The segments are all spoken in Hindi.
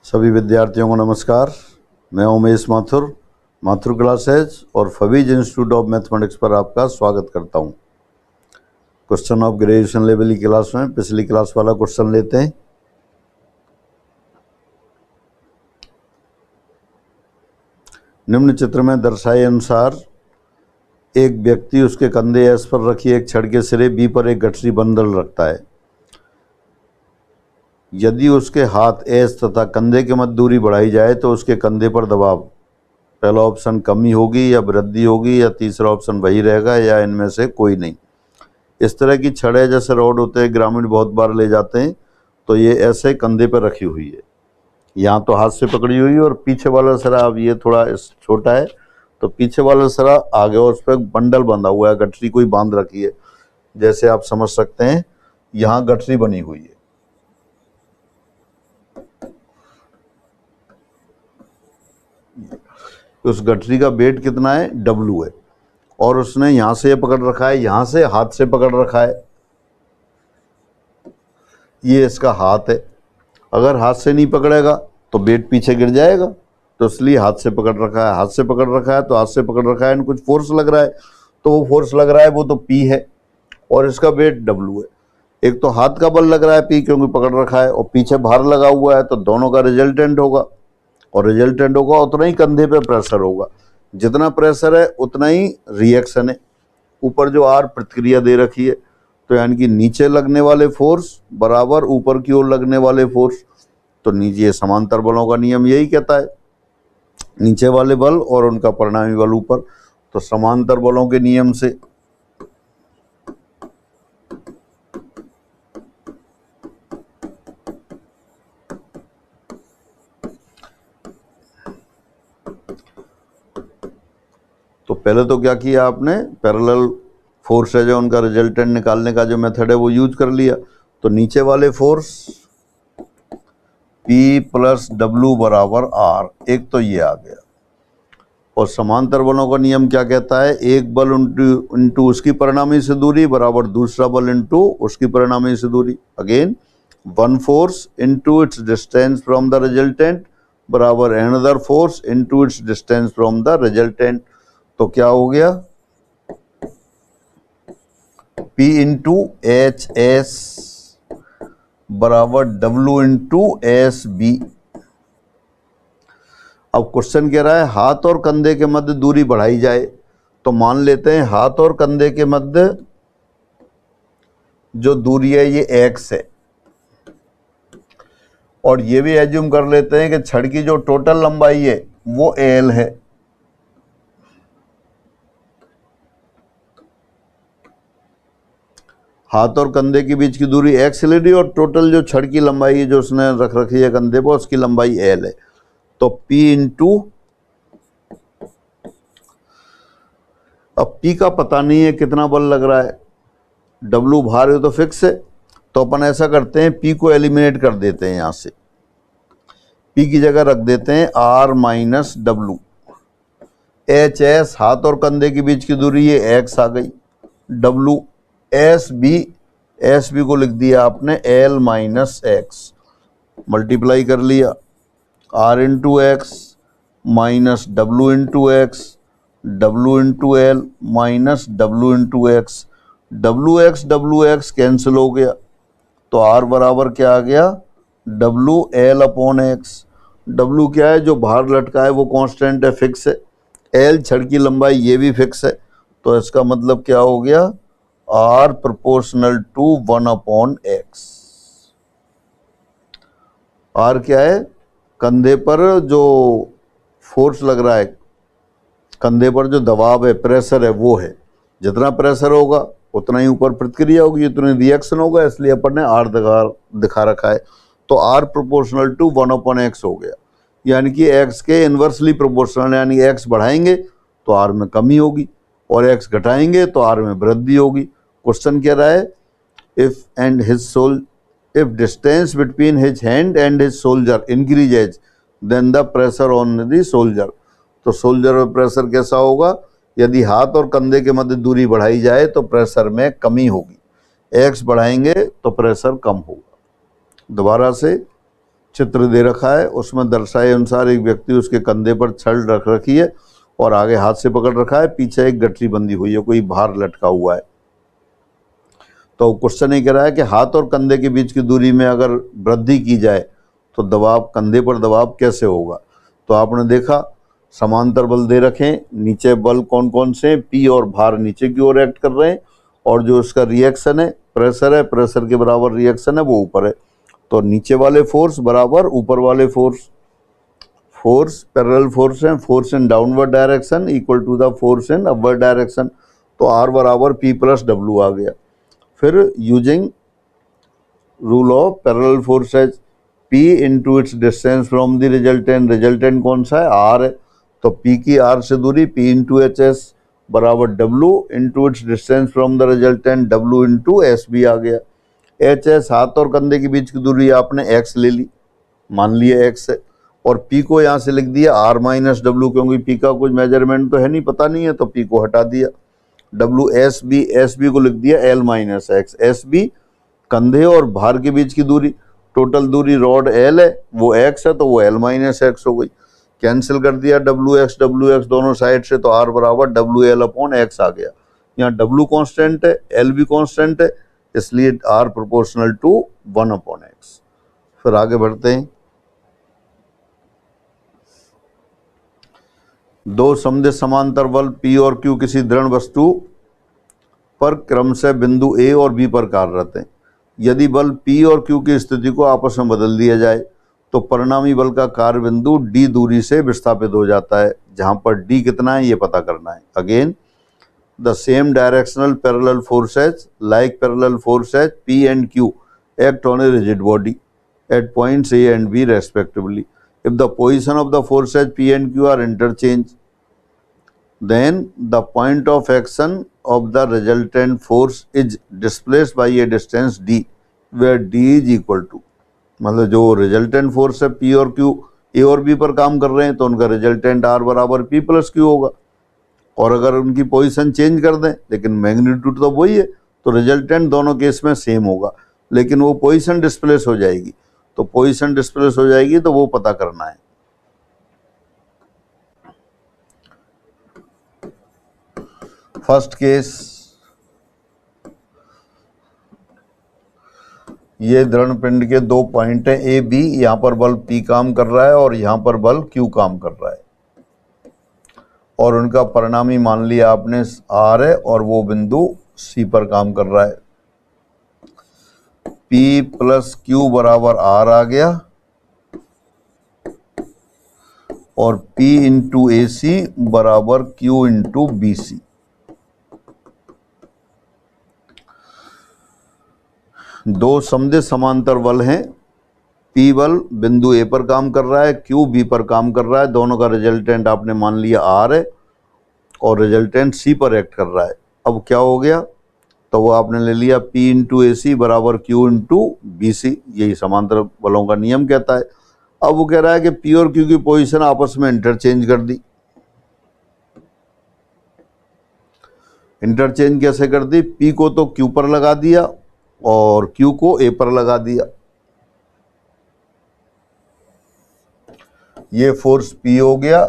सभी विद्यार्थियों को नमस्कार। मैं उमेश माथुर, माथुर क्लासेज और फवीज इंस्टीट्यूट ऑफ मैथमेटिक्स पर आपका स्वागत करता हूं। क्वेश्चन ऑफ ग्रेजुएशन लेवल की क्लास में पिछली क्लास वाला क्वेश्चन लेते हैं। निम्न चित्र में दर्शाए अनुसार एक व्यक्ति उसके कंधे एस पर रखी एक छड़ के सिरे बी पर एक गठरी बंडल रखता है। यदि उसके हाथ एस तथा कंधे के मध्य दूरी बढ़ाई जाए तो उसके कंधे पर दबाव, पहला ऑप्शन कमी होगी या वृद्धि होगी या तीसरा ऑप्शन वही रहेगा या इनमें से कोई नहीं। इस तरह की छड़ें जैसे रॉड होते हैं ग्रामीण बहुत बार ले जाते हैं, तो ये ऐसे कंधे पर रखी हुई है, यहाँ तो हाथ से पकड़ी हुई है और पीछे वाला सिरा अब ये थोड़ा छोटा है तो पीछे वाला सिरा आगे और उस पर बंडल बंधा हुआ है, गठरी कोई बांध रखी है। जैसे आप समझ सकते हैं यहाँ गठरी बनी हुई है। उस गठरी का वेट कितना है, W है, और उसने यहां से पकड़ रखा है, यहां से हाथ से पकड़ रखा है। ये इसका हाथ है, अगर हाथ से नहीं पकड़ेगा तो वेट पीछे गिर जाएगा, तो इसलिए हाथ से पकड़ रखा है। हाथ से पकड़ रखा है तो हाथ से पकड़ रखा है, कुछ फोर्स लग रहा है तो वो फोर्स लग रहा है वो तो P है और इसका वेट W है। एक तो हाथ का बल लग रहा है P क्योंकि पकड़ रखा है, और पीछे भार लगा हुआ है, तो दोनों का रिजल्टेंट होगा, और रिजल्टेंट होगा उतना ही कंधे पे प्रेशर होगा। जितना प्रेशर है उतना ही रिएक्शन है। ऊपर जो R प्रतिक्रिया दे रखी है, तो यानी कि नीचे लगने वाले फोर्स बराबर ऊपर की ओर लगने वाले फोर्स। तो नीचे समांतर बलों का नियम यही कहता है, नीचे वाले बल और उनका परिणामी बल ऊपर। तो समांतर बलों के नियम से तो पहले तो क्या किया आपने, पैरेलल फोर्स है जो उनका रिजल्टेंट निकालने का जो मेथड है वो यूज कर लिया। तो नीचे वाले फोर्स P प्लस W बराबर R, एक तो ये आ गया। और समांतर बलों का नियम क्या कहता है, एक बल इंटू उसकी परिणामी से दूरी बराबर दूसरा बल इंटू उसकी परिणामी से दूरी। Again one force into its distance from the resultant बराबर another force into its distance from the resultant. तो क्या हो गया, P इंटू एच एस बराबर W इंटू एस बी। अब क्वेश्चन कह रहा है हाथ और कंधे के मध्य दूरी बढ़ाई जाए, तो मान लेते हैं हाथ और कंधे के मध्य जो दूरी है ये x है, और ये भी एज्यूम कर लेते हैं कि छड़ की जो टोटल लंबाई है वो L है। हाथ और कंधे के बीच की दूरी x ले ली और टोटल जो छड़ की लंबाई है जो उसने रख रखी है कंधे पर उसकी लंबाई L है। तो P इंटू, अब P का पता नहीं है कितना बल लग रहा है, W भार है तो फिक्स है, तो अपन ऐसा करते हैं P को एलिमिनेट कर देते हैं, यहां से P की जगह रख देते हैं R minus W। H S हाथ और कंधे के बीच की दूरी ये x आ गई, W एस बी को लिख दिया आपने L माइनस एक्स, मल्टीप्लाई कर लिया R into x minus W into x, W into L minus W into x. W x cancel हो गया, तो R बराबर क्या आ गया, W L upon x. W क्या है, जो बाहर लटका है वो कांस्टेंट है, फिक्स है। L छड़ की लंबाई ये भी फिक्स है, तो इसका मतलब क्या हो गया, R proportional to 1 upon x. R क्या है, कंधे पर जो फोर्स लग रहा है, कंधे पर जो दबाव है, प्रेशर है, वो है। जितना प्रेशर होगा उतना ही ऊपर प्रतिक्रिया होगी, उतना रिएक्शन होगा, इसलिए अपन ने R दिखा रखा है। तो R proportional to 1 upon x हो गया, यानी कि x के इन्वर्सली प्रोपोर्शनल, यानी x बढ़ाएंगे तो R में कमी होगी और x घटाएंगे तो R में वृद्धि होगी। क्वेश्चन कह रहा है if distance between his hand and his soldier increases then the pressure on the soldier। तो सोल्जर में प्रेशर कैसा होगा, यदि हाथ और कंधे के मध्य दूरी बढ़ाई जाए तो प्रेशर में कमी होगी, x बढ़ाएंगे तो प्रेशर कम होगा। दोबारा से चित्र दे रखा है, उसमें दर्शाए अनुसार एक व्यक्ति उसके कंधे पर छड़ रख रखी है और आगे हाथ से पकड़ रखा है, पीछे एक गठरी बंधी हुई है, कोई भार लटका हुआ है। तो क्वेश्चन ये कह रहा है कि हाथ और कंधे के बीच की दूरी में अगर वृद्धि की जाए तो दबाव, कंधे पर दबाव कैसे होगा। तो आपने देखा समांतर बल दे रखे, नीचे बल कौन कौन से, पी और भार नीचे की ओर एक्ट कर रहे हैं, और जो इसका रिएक्शन है प्रेशर है, प्रेशर के बराबर रिएक्शन है वो ऊपर है। तो नीचे वाले फोर्स बराबर ऊपर वाले फोर्स, फोर्स पैरेलल फोर्स है, force in downward direction equal to the force in upward direction. तो आर बराबर पी प्लस डब्ल्यू आ गया। फिर using rule of parallel forces, P into its distance from the resultant, resultant कौन सा है, R है, तो P की R से दूरी P इंटू एच एस बराबर W into its distance from the resultant, W into S भी आ गया। एच एस हाथ और कंधे के बीच की दूरी आपने x ले ली, मान लिया x है, और P को यहाँ से लिख दिया R माइनस डब्ल्यू, क्योंकि P का कुछ मेजरमेंट तो है नहीं, पता नहीं है, तो P को हटा दिया। W एस बी को लिख दिया L minus x, S B कंधे और भार के बीच की दूरी, टोटल दूरी रॉड L है वो x है, तो वो L माइनस एक्स हो गई। कैंसिल कर दिया डब्ल्यू एक्स दोनों साइड से, तो R बराबर WL अपॉन एक्स आ गया। यहाँ W कांस्टेंट है, L भी कांस्टेंट है, इसलिए R proportional to 1 upon x. फिर आगे बढ़ते हैं। दो समदेश समांतर बल P और Q किसी दृढ़ वस्तु पर क्रमशः बिंदु A और B पर कार्यरत हैं। यदि बल P और Q की स्थिति को आपस में बदल दिया जाए तो परिणामी बल का कार्य बिंदु D दूरी से विस्थापित हो जाता है, जहां पर D कितना है ये पता करना है। Again the same directional parallel forces like parallel forces P and Q act on a rigid body at points A and B respectively. If the position of the forces P and Q are interchanged, then the point of action of the resultant force is displaced by a distance d, where d is equal to, मतलब जो रिजल्टेंट फोर्स है P और Q A और B पर काम कर रहे हैं तो उनका रिजल्टेंट R बराबर P प्लस Q होगा। और अगर उनकी पोजीशन चेंज कर दें, लेकिन मैग्नीट्यूड तो वही है, तो रिजल्टेंट दोनों केस में सेम होगा, लेकिन वो पोजीशन डिस्प्लेस हो जाएगी। तो पोजीशन डिस्प्लेस हो जाएगी तो वो पता करना है। फर्स्ट केस, ये दृढ़ पिंड के दो पॉइंट हैं ए बी, यहाँ पर बल P काम कर रहा है और यहाँ पर बल Q काम कर रहा है, और उनका परिणामी मान लिया आपने R है और वो बिंदु C पर काम कर रहा है। P प्लस Q बराबर R आ गया, और P इंटू ए सी बराबर Q इंटू बी सी। दो समदेश समांतर बल हैं, P बल बिंदु A पर काम कर रहा है, Q B पर काम कर रहा है, दोनों का रिजल्टेंट आपने मान लिया R है और रिजल्टेंट C पर एक्ट कर रहा है। अब क्या हो गया, तो वो आपने ले लिया P इंटू ए सी बराबर Q इंटू बी सी, यही समांतर बलों का नियम कहता है। अब वो कह रहा है कि P और Q की पोजीशन आपस में इंटरचेंज कर दी। इंटरचेंज कैसे कर दी, P को तो Q पर लगा दिया और Q को A पर लगा दिया। ये फोर्स P हो गया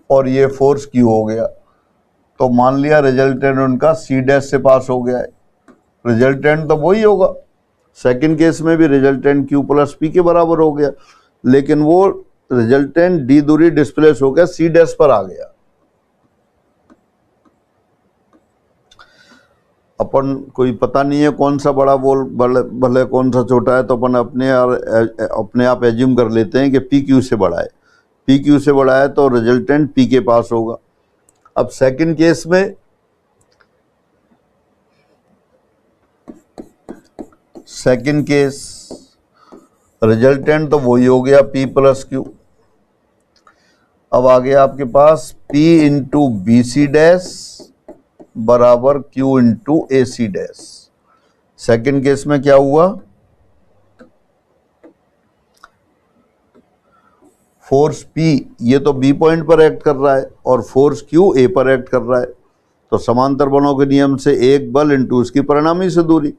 और ये फोर्स Q हो गया, तो मान लिया रिजल्टेंट उनका C डैश से पास हो गया है। रिजल्टेंट तो वही होगा, सेकंड केस में भी रिजल्टेंट Q प्लस P के बराबर हो गया, लेकिन वो रिजल्टेंट D दूरी डिस्प्लेस हो गया, C डैश पर आ गया। अपन कोई पता नहीं है कौन सा बड़ा बोल भले कौन सा छोटा है, तो अपन अपने आप एज्यूम कर लेते हैं कि P Q से बड़ा है। P Q से बड़ा है तो रिजल्टेंट P के पास होगा। अब सेकंड केस में रिजल्टेंट तो वही हो गया P प्लस Q। अब आ गया आपके पास P into B C dash बराबर Q into A C dash. Second case में क्या हुआ, फोर्स P ये तो B पॉइंट पर एक्ट कर रहा है और फोर्स Q A पर एक्ट कर रहा है, तो समांतर बलों के नियम से एक बल इंटू उसकी परिणामी से दूरी,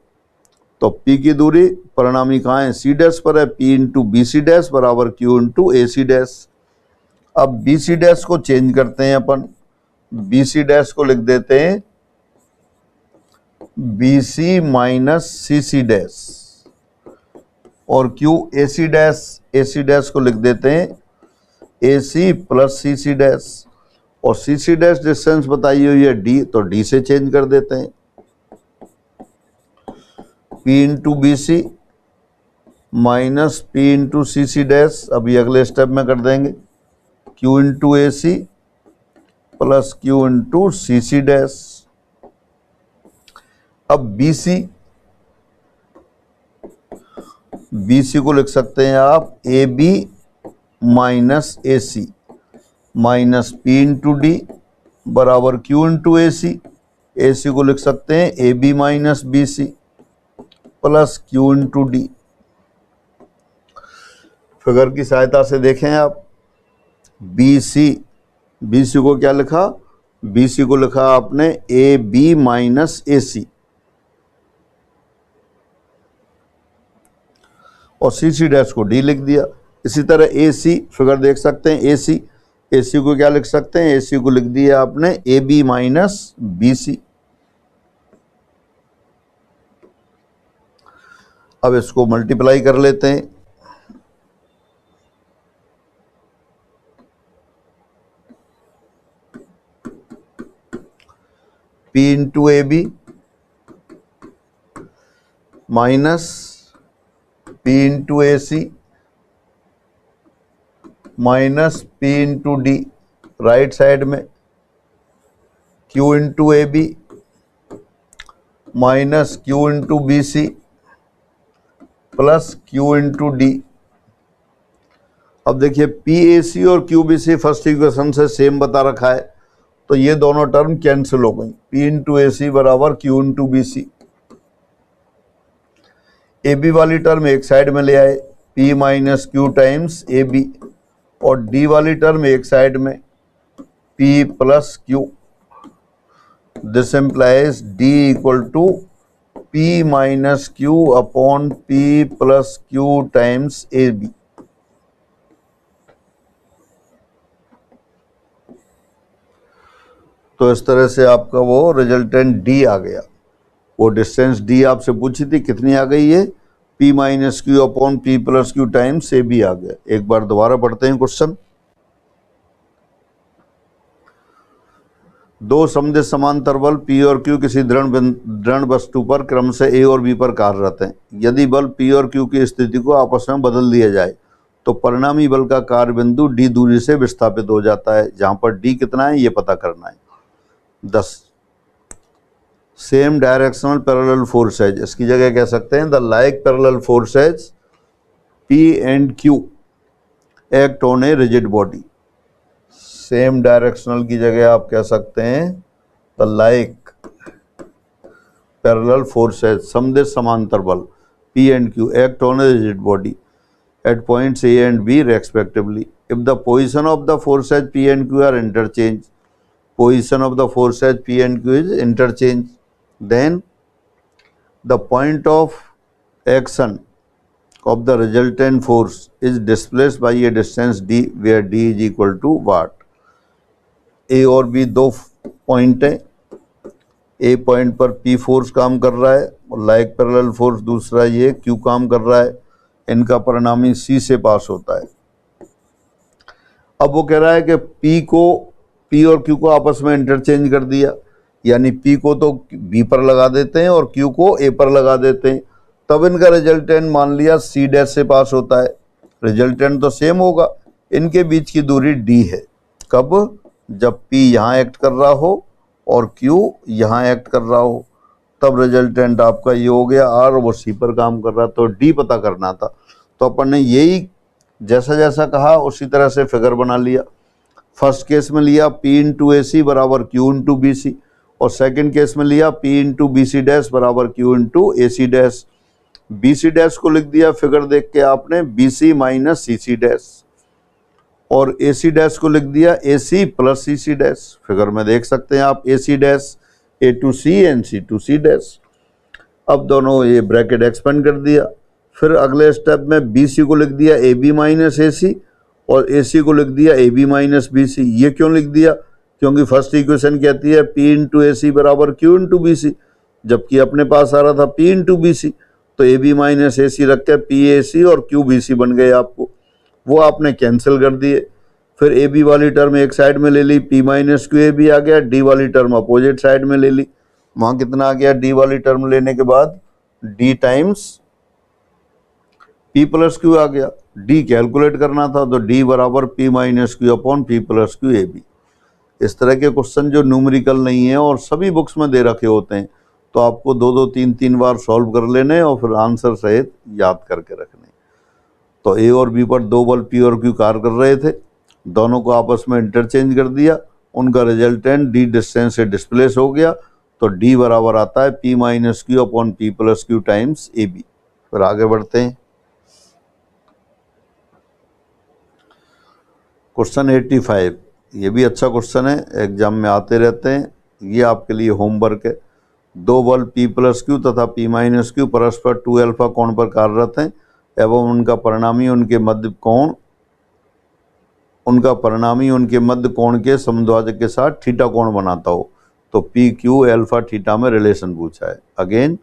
तो P की दूरी परिणामी कहाँ है, C डैश पर है, P into B C dash बराबर Q into A C dash. अब बी सी डैश को चेंज करते हैं अपन, बी सी डैश को लिख देते हैं बी सी माइनस सी सी डैश, और Q ए सी डैश को लिख देते हैं ए सी प्लस सी सी डैश, और सी सी डैश डिस्टेंस बताई हुई है D, तो D से चेंज कर देते हैं, P into B C minus P into C C dash, अभी अगले स्टेप में कर देंगे Q into A C plus Q into C C dash. अब BC को लिख सकते हैं आप AB minus AC minus P into D बराबर Q इंटू AC को लिख सकते हैं AB minus BC plus Q into D. Figure की सहायता से देखें आप, BC को क्या लिखा, BC को लिखा आपने AB माइनस AC, और CC डैश को D लिख दिया। इसी तरह AC फिगर देख सकते हैं, AC को क्या लिख सकते हैं, AC को लिख दिया आपने AB माइनस BC। अब इसको मल्टीप्लाई कर लेते हैं, P into AB minus P into AC minus P into D, right side में Q into AB minus Q into BC plus Q into D. अब देखिए PAC और QBC फर्स्ट इक्वेशन से सेम बता रखा है, तो ये दोनों टर्म कैंसिल हो गई, P इंटू AC बराबर Q इंटू BC। AB वाली टर्म एक साइड में ले आए, P minus Q times AB, और D वाली टर्म एक साइड में P plus Q। This implies D equal to P minus Q upon P plus Q times AB। तो इस तरह से आपका वो रिजल्टेंट D आ गया। वो डिस्टेंस D आपसे पूछी थी, कितनी आ गई है, P minus Q upon P plus Q times AB आ गया। एक बार दोबारा पढ़ते हैं क्वेश्चन। दो समदेश समांतर बल P और Q किसी दृढ़ वस्तु पर क्रमशः A और B पर कार्यरत हैं। यदि बल P और Q की स्थिति को आपस में बदल दिया जाए तो परिणामी बल का कार्य बिंदु D दूरी से विस्थापित हो जाता है, जहां पर D कितना है ये पता करना है। 10 सेम डायरेक्शनल पैरेलल फोर्सेज, इसकी जगह कह सकते हैं the like parallel forces P and Q act on a rigid body. Same directional की जगह आप कह सकते हैं द लाइक पैरेलल फोर्सेज, समदेश समांतर बल P and Q act on a rigid body at points A and B respectively. If the position of the forces P and Q are interchanged, position of the forces P and Q is interchanged, then the point of action of the resultant force is displaced by a distance D, where D is equal to what? A और B दो पॉइंट हैं, A पॉइंट पर P फोर्स काम कर रहा है और लाइक पैरेलल फोर्स दूसरा ये Q काम कर रहा है, इनका परिणामी C से पास होता है। अब वो कह रहा है कि P और Q को आपस में इंटरचेंज कर दिया, यानी P को तो B पर लगा देते हैं और Q को A पर लगा देते हैं, तब इनका रिजल्टेंट मान लिया C डैश से पास होता है। रिजल्टेंट तो सेम होगा, इनके बीच की दूरी D है। कब? जब P यहाँ एक्ट कर रहा हो और Q यहाँ एक्ट कर रहा हो, तब रिजल्टेंट आपका ये हो गया R, वो C पर काम कर रहा, तो D पता करना था। तो अपन ने यही जैसा जैसा कहा उसी तरह से फिगर बना लिया। फर्स्ट केस में लिया P इंटू AC बराबर Q इंटू BC, और सेकेंड केस में लिया P इंटू BC डैश बराबर Q into AC dash. BC dash को लिख दिया फिगर देख के आपने BC माइनस CC डैश, और AC डैश को लिख दिया AC plus CC dash. Figure में देख सकते हैं आप AC dash A to C and C to C dash. अब दोनों ये ब्रैकेट एक्सपेंड कर दिया। फिर अगले स्टेप में बी सी को लिख दिया ए बी माइनस ए सी और ए सी को लिख दिया A B minus B C. ये क्यों लिख दिया? क्योंकि फर्स्ट इक्वेशन कहती है पी इंटू ए सी बराबर क्यू इंटू बी सी, जबकि अपने पास आ रहा था पी इंटू बी सी। तो ए बी माइनस ए सी रख के पी ए सी और क्यू बी सी बन गए आपको, वो आपने कैंसिल कर दिए। फिर ए बी वाली टर्म एक साइड में ले ली, P minus Q A B आ गया, डी वाली टर्म अपोजिट साइड में ले ली। वहाँ कितना आ गया? डी वाली टर्म लेने के बाद D times P plus Q आ गया। डी कैलकुलेट करना था तो डी बराबर P minus Q upon P plus Q A B. इस तरह के क्वेश्चन जो न्यूमेरिकल नहीं है और सभी बुक्स में दे रखे होते हैं, तो आपको दो दो तीन तीन बार सॉल्व कर लेने और फिर आंसर सहित याद करके रखने। तो ए और बी पर दो बल पी और क्यू कार्य कर रहे थे, दोनों को आपस में इंटरचेंज कर दिया, उनका रिजल्टेंट डी डिस्टेंस से डिस्प्लेस हो गया, तो डी बराबर आता है P minus Q upon P plus Q times A B. फिर आगे बढ़ते हैं। क्वेश्चन 85, ये भी अच्छा क्वेश्चन है, एग्जाम में आते रहते हैं, ये आपके लिए होमवर्क है। दो बल P प्लस क्यू तथा P माइनस क्यू परस्पर 2 अल्फा कोण पर कार्यरत हैं एवं उनका परिणामी उनके मध्य कोण के समद्वाजक के साथ थीटा कोण बनाता हो। तो P Q अल्फा थीटा में रिलेशन पूछा है। Again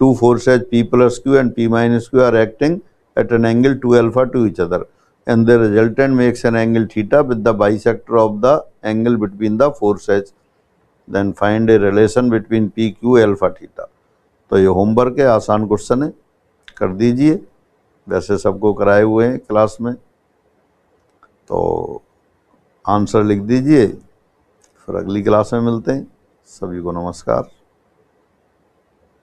two forces P plus Q and P minus Q R acting at an angle 2 alpha two each other and the resultant makes an angle theta with the bisector of the angle between the forces. Then find a relation between P Q alpha theta. तो ये होमवर्क है, आसान क्वेश्चन है, कर दीजिए। वैसे सबको कराए हुए हैं क्लास में, तो आंसर लिख दीजिए। फिर अगली क्लास में मिलते हैं। सभी को नमस्कार।